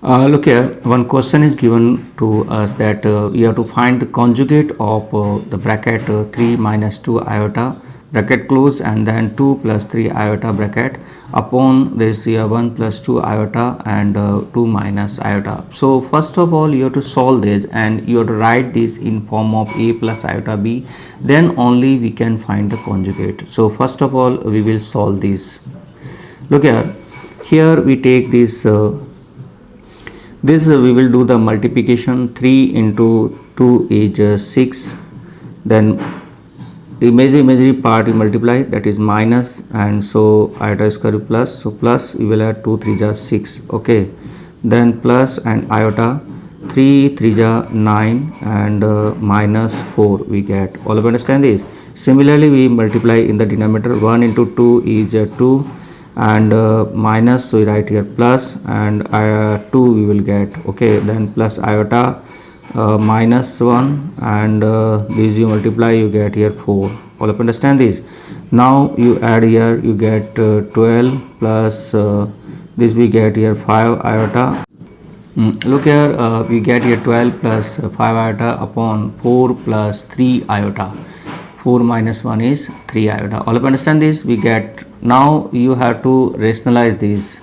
Look here, one question is given to us that you have to find the conjugate of the bracket 3 minus 2 iota bracket close, and then 2 plus 3 iota bracket upon this 1 plus 2 iota and 2 minus iota. So first of all you have to solve this and you have to write this in form of a plus iota b, then only we can find the conjugate. So first of all we will solve this. Look here we take this we will do the multiplication. 3 into 2 is 6, then imaginary part you multiply, that is minus, and so iota square plus, so plus you will add 2 3 is 6, okay, then plus and iota 3 3 is 9 and minus 4 we get. All of you understand this? Similarly we multiply in the denominator. 1 into 2 is 2 and minus, so we write here plus, and 2 we will get, okay, then plus iota minus 1 and these you multiply, you get here 4. All of you understand this? Now you add here, you get 12 plus this we get here 5 iota. Look here, we get here 12 plus 5 iota upon 4 plus 3 iota. 4 minus 1 is 3 iota. All of you understand this? We get. Now you have to rationalize this.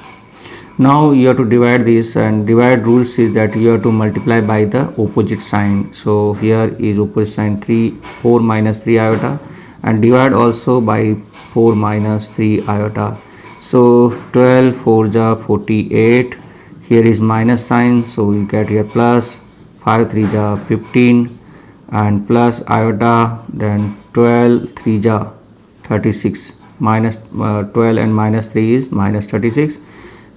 Now you have to divide this, and divide rules is that you have to multiply by the opposite sign. So here is opposite sign 4 minus 3 iota, and divide also by 4 minus 3 iota. So 12 4 is 48. Here is minus sign, so you get here plus, 5 3 is 15 and plus iota, then 12 3 is 36, minus 12 and minus 3 is minus 36.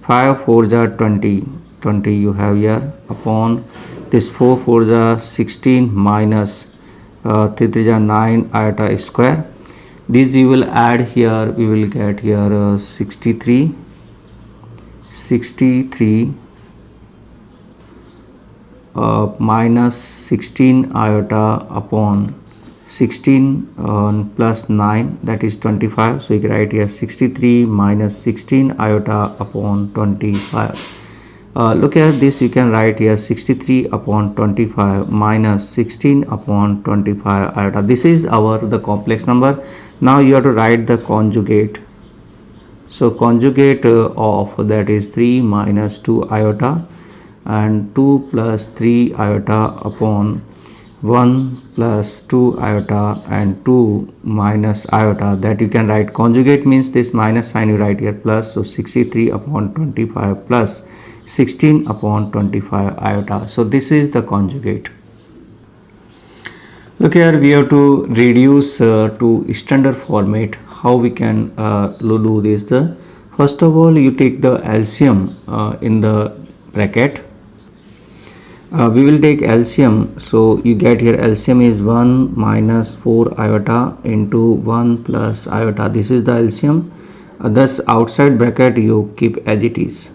5 4 is 20 you have here upon this 4 4 is 16 minus 3 3 is 9 iota square. This you will add here, we will get here 63 minus 16 iota upon 16 plus 9, that is 25. So you can write here 63 minus 16 iota upon 25. Look at this, you can write here 63 upon 25 minus 16 upon 25 iota. This is the complex number. Now you have to write the conjugate. So conjugate of that is 3 minus 2 iota and 2 plus 3 iota upon 1 plus 2 iota and 2 minus iota, that you can write. Conjugate means this minus sign you write here plus, so 63 upon 25 plus 16 upon 25 iota. So this is the conjugate. Look here, we have to reduce to standard format. How we can do this? First of all you take the LCM in the bracket. We will take LCM, so you get here LCM is 1 minus 4 iota into 1 plus iota. This is the LCM. Thus outside bracket you keep as it is.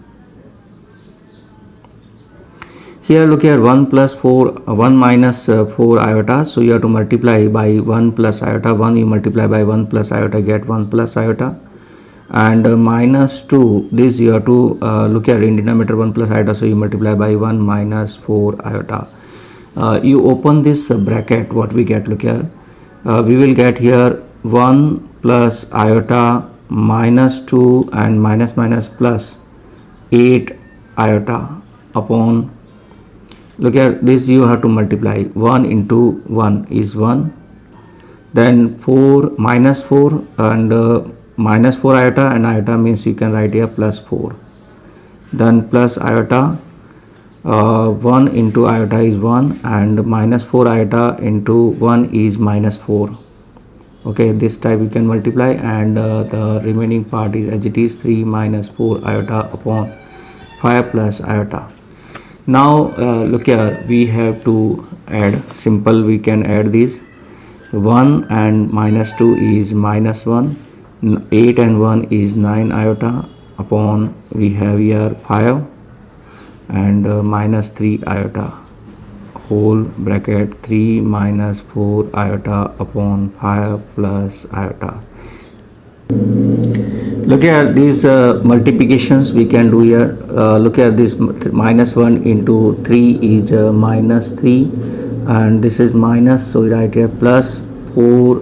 Here look here, 1 plus 4 1 minus 4 iota, so you have to multiply by 1 plus iota. 1 you multiply by 1 plus iota, get 1 plus iota, and minus 2, this you have to look here in denominator 1 plus iota, so you multiply by 1 minus 4 iota. You open this bracket, what we get, look here, we will get here 1 plus iota minus 2 and minus minus plus 8 iota upon, look here, this you have to multiply. 1 into 1 is 1, then 4 minus 4 and minus 4 iota, and iota means you can write here plus 4, then plus iota 1 into iota is 1 and minus 4 iota into 1 is minus 4. Okay, this type you can multiply, and the remaining part is as it is, 3 minus 4 iota upon 5 plus iota. Now look here, we have to add, simple we can add this. 1 and minus 2 is minus 1, 8 and 1 is 9 iota upon, we have here 5 and minus 3 iota, whole bracket 3 minus 4 iota upon 5 plus iota. Look at these multiplications we can do here. Look at this, minus 1 into 3 is minus 3, and this is minus, so we write here plus 4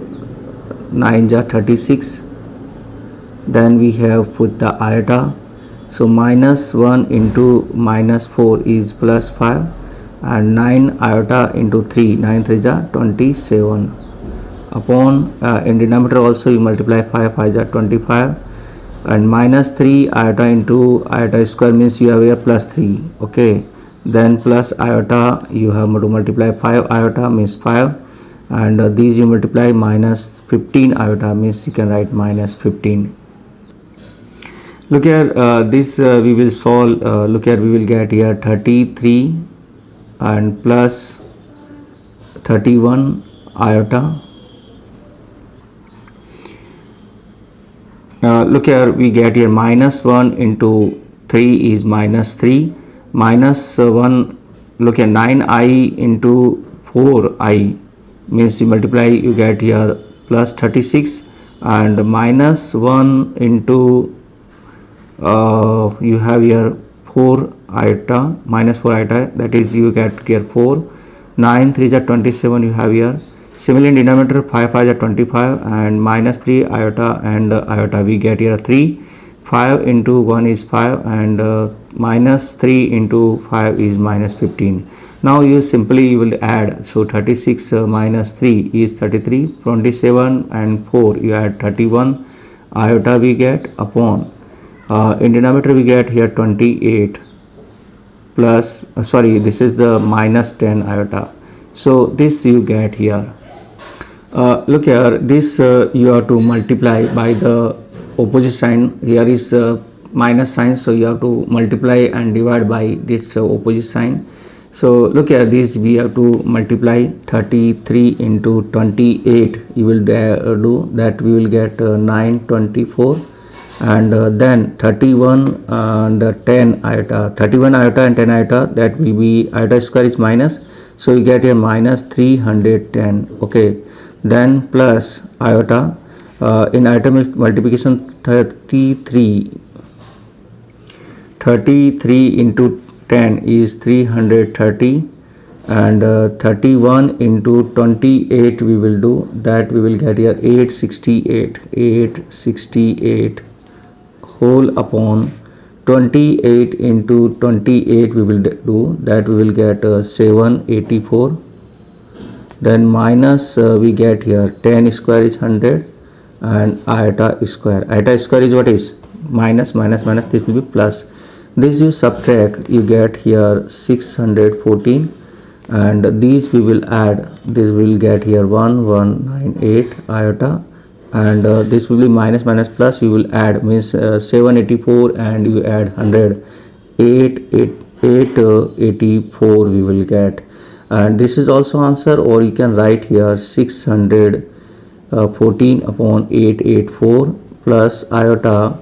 9 ja 36. Then we have put the iota, so minus 1 into minus 4 is plus 5, and 9 iota into 3, 9 3 ja 27, upon in denominator also you multiply 5 5 ja 25, and minus 3 iota into iota square means you have here plus 3. Okay, then plus iota you have to multiply 5 iota means 5, and these you multiply minus 15 iota means you can write minus 15. Look here, this we will solve. Look here, we will get here 33 and plus 31 iota. Look here, we get here minus 1 into 3 is minus 3, minus 1, look here 9i into 4i means you multiply, you get here plus 36, and minus 1 into you have here 4 iota, minus 4 iota, that is you get here 4, 9 3 is 27 you have here. Similarly in denominator 5 5 is 25, and minus 3 iota and iota we get here 3, 5 into 1 is 5, and minus 3 into 5 is minus 15. Now you simply will add, so 36 minus 3 is 33, 27 and 4 you add 31 iota we get, upon in denominator we get here 28 plus sorry, this is the minus 10 iota, so this you get here. Look here, this you have to multiply by the opposite sign. Here is minus sign, so you have to multiply and divide by this opposite sign. So look here, this we have to multiply 33 into 28, you will do that, we will get 924, and then 31 and 10 iota, 31 iota and 10 iota, that will be iota square is minus, so you get here minus 310. Okay, then plus iota, in iota multiplication 33 into 10 is 330, and 31 into 28 we will do, that we will get here 868 whole upon 28 into 28 we will do, that we will get 784. Then minus we get here 10 square is 100, and iota square is what is minus, this will be plus, this you subtract, you get here 614, and these we will add, this will get here 1198 iota, and this will be minus plus, you will add means 784, and you add 100, 884 we will get, and this is also answer, or you can write here 614 upon 884 plus iota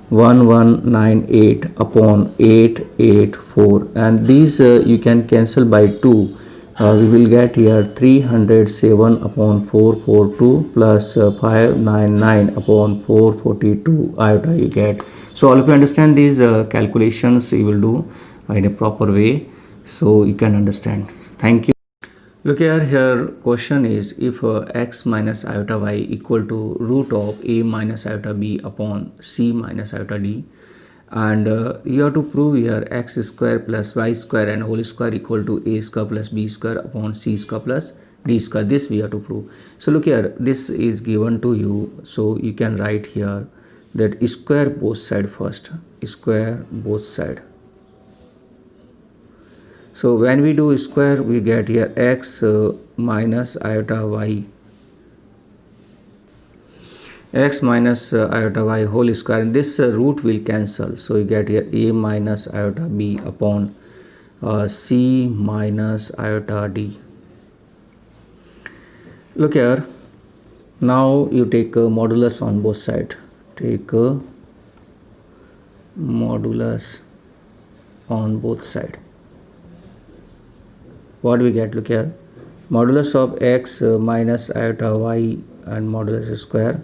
1198 upon 884, and these you can cancel by 2. We will get here 307 upon 442 plus 599 upon 442 iota you get. So all of you understand these calculations you will do in a proper way, so you can understand. Thank you. Look here question is, if x minus iota y equal to root of a minus iota b upon c minus iota d, and you have to prove here x square plus y square and whole square equal to a square plus b square upon c square plus d square. This we have to prove. So look here, this is given to you, so you can write here that square both side first, square both side. So when we do square, we get here x minus iota y, x minus iota y whole square, and this root will cancel, so you get here a minus iota b upon c minus iota d. Look here, now you take a modulus on both sides, take a modulus on both sides. What we get, look here, modulus of x minus iota y and modulus square,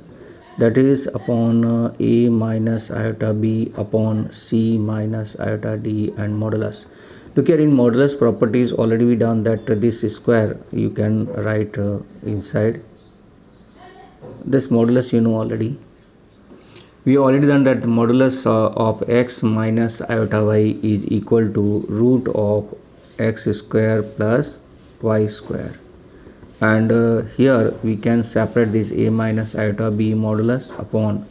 that is upon a minus iota b upon c minus iota d and modulus. Look here, in modulus properties already we done that this square you can write inside this modulus, you know already. We already done that modulus of x minus iota y is equal to root of x square plus y square. And here we can separate this a minus iota b modulus upon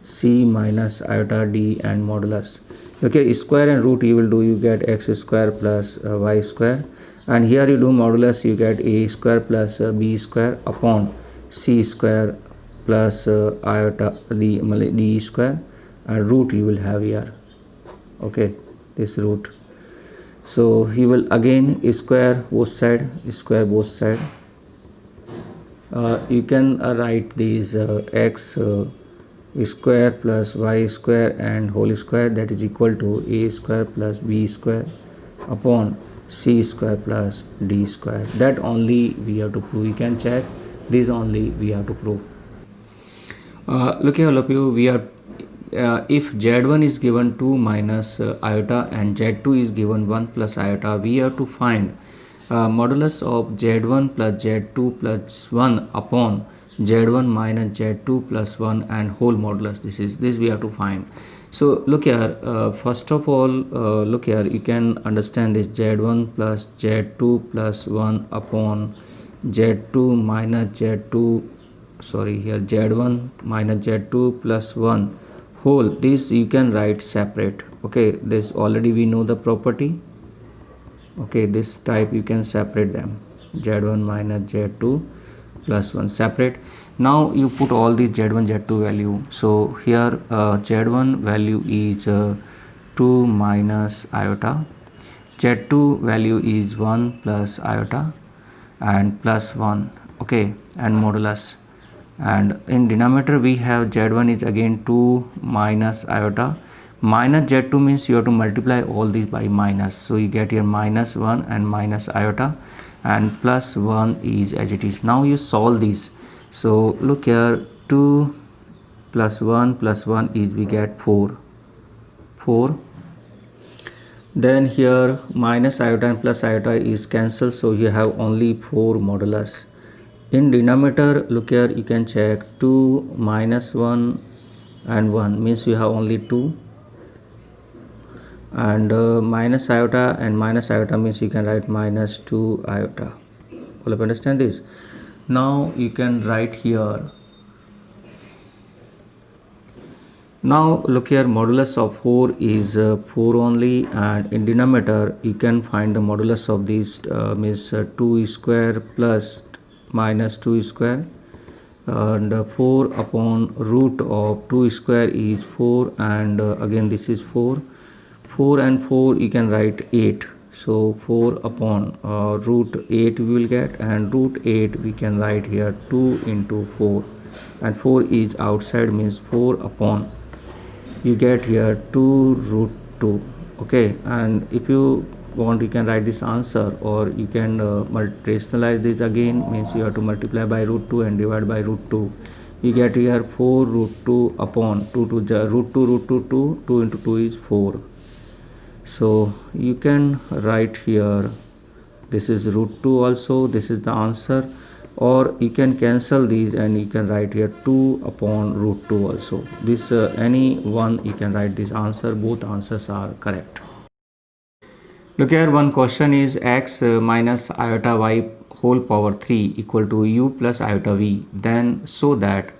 c minus iota d and modulus. Okay, square and root you will do, you get x square plus y square, and here you do modulus, you get a square plus b square upon c square plus iota d square, and root you will have here. Okay, this root. So he will again square both side, you can write these x square plus y square and whole square, that is equal to a square plus b square upon c square plus d square. That only we have to prove. You can check, this only we have to prove. Look here all of you, we are if z1 is given 2 minus iota and z2 is given 1 plus iota, we have to find modulus of z1 plus z2 plus 1 upon z1 minus z2 plus 1 and whole modulus. This we have to find. So look here, first of all look here, you can understand this z1 plus z2 plus 1 upon z2 minus z2, sorry, here z1 minus z2 plus 1 whole, this you can write separate. Okay, this already we know the property. Okay, this type you can separate them, z1 minus z2 plus 1 separate. Now you put all the z1 z2 value. So here z1 value is 2 minus iota, z2 value is 1 plus iota and plus 1. Okay, and modulus, and in denominator we have z1 is again 2 minus iota, minus z2 means you have to multiply all these by minus, so you get here minus 1 and minus iota, and plus 1 is as it is. Now you solve these. So look here, 2 plus 1 is we get 4. Then here minus iota and plus iota is cancelled, so you have only 4 modulus. In denominator, look here, you can check 2 minus 1 and 1 means you have only 2, and minus iota and minus iota means you can write minus 2 iota. All of you understand this? Now you can write here. Now look here, modulus of 4 is 4 only, and in denominator you can find the modulus of this means 2 square plus minus 2 square, and 4 upon root of 2 square is 4, and again this is 4 and 4 you can write 8. So 4 upon root 8 we will get, and root 8 we can write here 2 into 4, and 4 is outside means 4 upon, you get here 2 root 2. Okay, and if you want you can write this answer, or you can rationalize this again, means you have to multiply by root 2 and divide by root 2. You get here 4 root 2 upon 2 to the root 2 2 into 2 is 4. So you can write here this is root 2 also, this is the answer, or you can cancel these and you can write here 2 upon root 2 also. This any one you can write this answer, both answers are correct. Look here, one question is x minus iota y whole power 3 equal to u plus iota v, then so that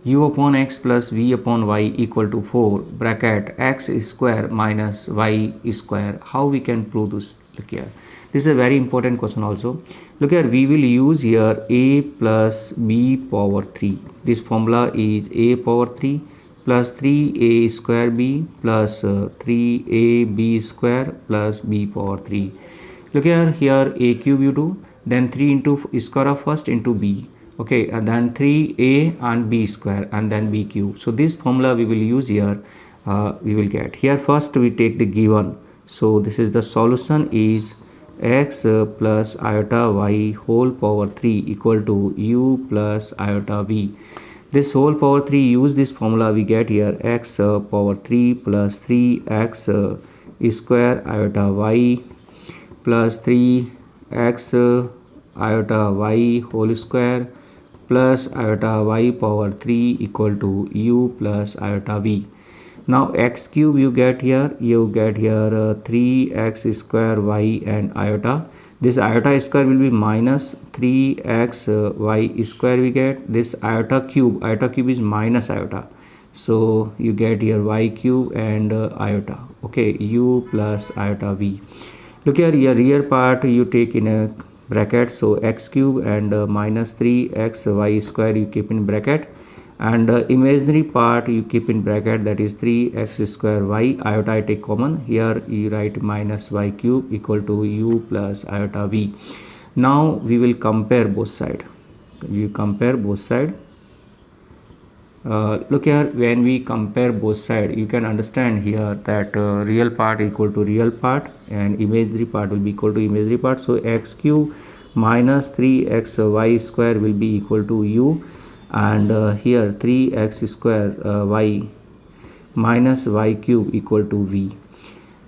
u upon x plus v upon y equal to 4 bracket x square minus y square. How we can prove this? Look here, this is a very important question also. Look here, we will use here a plus b power 3. This formula is a power 3 plus 3a square b plus 3ab square plus b power 3. Look here a cube you do, then 3 into square of first into b. Okay, and then 3a and b square and then b cube. So this formula we will use here, we will get here. First we take the given, so this is the solution is x plus iota y whole power 3 equal to u plus iota v. This whole power 3, use this formula, we get here x power 3 plus 3x square iota y plus 3x iota y whole square plus iota y power 3 equal to u plus iota v. Now x cube you get here 3x square y and iota. This iota square will be minus 3x y square we get. This iota cube is minus iota. So you get here y cube and iota. Okay, u plus iota v. Look here, your real part you take in a bracket. So x cube and minus 3x y square you keep in bracket. And imaginary part you keep in bracket, that is 3x square y, iota I take common, here you write minus y cube equal to u plus iota v. Now we will compare both side. You compare both side. Look here, when we compare both side, you can understand here that real part equal to real part and imaginary part will be equal to imaginary part. So x cube minus 3x y square will be equal to u, and here 3x square y minus y cube equal to v.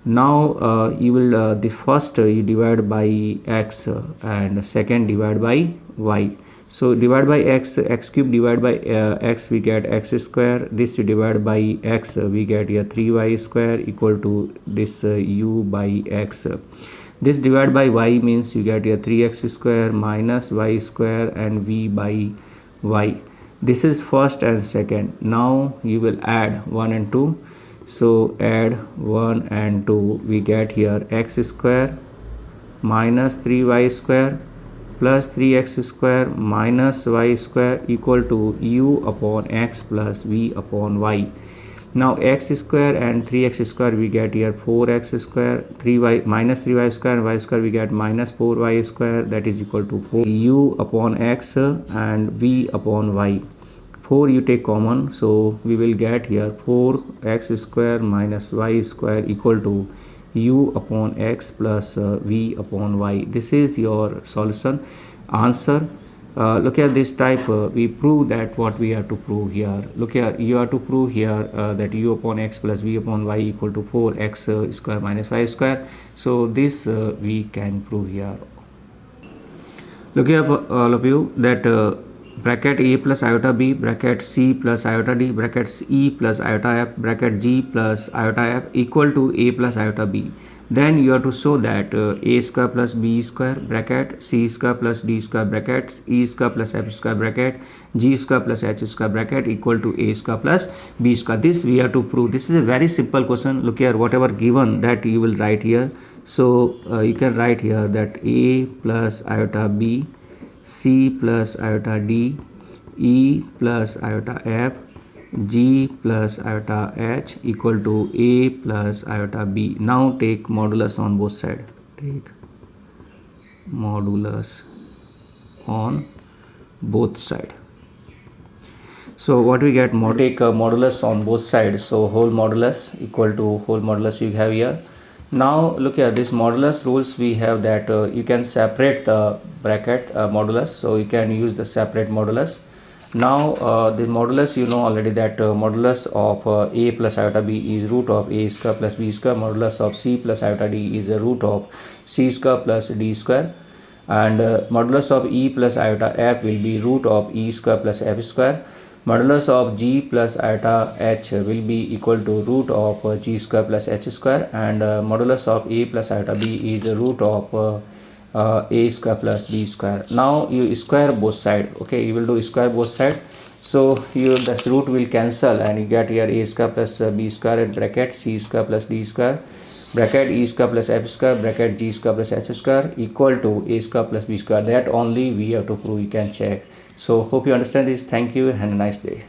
Now you will the first you divide by x and second divide by y. So divide by x cube divide by x, we get x square. This divide by x, we get here 3y square equal to this u by x. This divide by y means you get here 3x square minus y square and v by y. This is first and second. Now you will add 1 and 2. So add 1 and 2, we get here x square minus 3y square plus 3x square minus y square equal to u upon x plus v upon y. Now x square and 3x square we get here 4x square, 3y minus 3y square and y square we get minus 4y square, that is equal to 4 u upon x and v upon y. 4 you take common, so we will get here 4x square minus y square equal to u upon x plus v upon y. This is your solution answer. Look at this type, we prove that what we have to prove here. Look here, you have to prove here that u upon x plus v upon y equal to 4x square minus y square. So this we can prove here. Look here all of you, that bracket a plus iota b, bracket c plus iota d, bracket e plus iota f, bracket g plus iota f equal to a plus iota b. Then you have to show that a square plus b square bracket, c square plus d square bracket, e square plus f square bracket, g square plus h square bracket equal to a square plus b square. This we have to prove. This is a very simple question. Look here, whatever given that you will write here. So you can write here that a plus iota b, c plus iota d, e plus iota f, g plus iota h equal to a plus iota b. Now take modulus on both sides. Take modulus on both sides. So what we get, take modulus on both sides. So whole modulus equal to whole modulus you have here. Now look at this modulus rules. We have that you can separate the bracket modulus, so you can use the separate modulus. Now the modulus, you know already that modulus of a plus iota b is root of a square plus b square. Modulus of c plus iota d is a root of c square plus d square, and modulus of e plus iota f will be root of e square plus f square. Modulus of g plus iota h will be equal to root of g square plus h square, and modulus of a plus iota b is the root of a square plus b square. Now you square both side. Okay, you will do square both side. So you this root will cancel and you get here a square plus b square in bracket c square plus d square bracket e square plus f square bracket g square plus h square equal to a square plus b square. That only we have to prove. You can check. So hope you understand this. Thank you and a nice day.